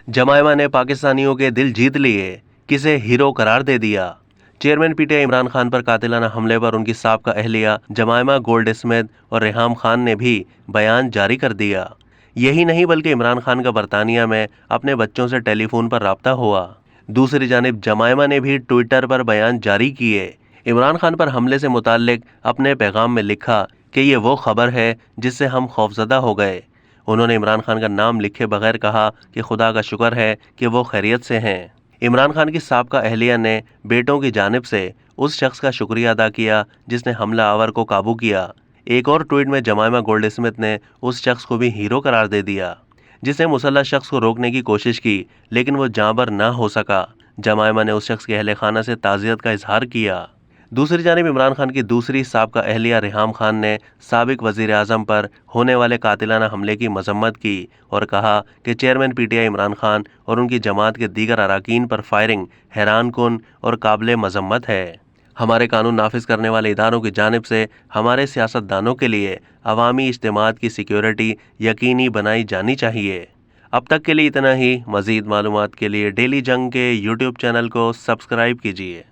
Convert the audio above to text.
जमायमा ने पाकिस्तानियों के दिल जीत लिए, किसे हीरो करार दे दिया। चेयरमैन पीटीआई इमरान खान पर कातिलाना हमले पर उनकी साबका अहलिया जमायमा गोल्ड स्मिथ और रेहाम खान ने भी बयान जारी कर दिया। यही नहीं बल्कि इमरान खान का बरतानिया में अपने बच्चों से टेलीफोन पर राब्ता हुआ। दूसरी जानिब जमायमा ने भी ट्विटर पर बयान जारी किए। इमरान खान पर हमले से मुताल्लिक अपने पैगाम में लिखा कि ये वो खबर है जिससे हम खौफजदा हो गए। उन्होंने इमरान खान का नाम लिखे बगैर कहा कि खुदा का शुक्र है कि वो खैरियत से हैं। इमरान खान की साबका अहलिया ने बेटों की जानिब से उस शख्स का शुक्रिया अदा किया जिसने हमला आवर को काबू किया। एक और ट्वीट में जमायमा गोल्ड स्मिथ ने उस शख्स को भी हीरो करार दे दिया जिसने मुसल्लह शख्स को रोकने की कोशिश की, लेकिन वो जांबर ना हो सका। जमायमा ने उस शख्स के अहले खाना से ताज़ियत का इजहार किया। दूसरी जानिब इमरान खान की दूसरी साबका अहलिया रेहाम खान ने साबिक वज़ीर आज़म पर होने वाले कातिलाना हमले की मजम्मत की और कहा कि चेयरमैन पीटीआई इमरान खान और उनकी जमात के दीगर अरकान पर फायरिंग हैरान कुन और काबिल मजम्मत है। हमारे कानून नाफिज करने वाले इदारों की जानिब से हमारे सियासतदानों के लिए अवामी इज्तिमात की सिक्योरिटी यकीनी बनाई जानी चाहिए। अब तक के लिए इतना ही। मज़ीद मालूमात के लिए डेली जंग के यूट्यूब चैनल को सब्सक्राइब कीजिए।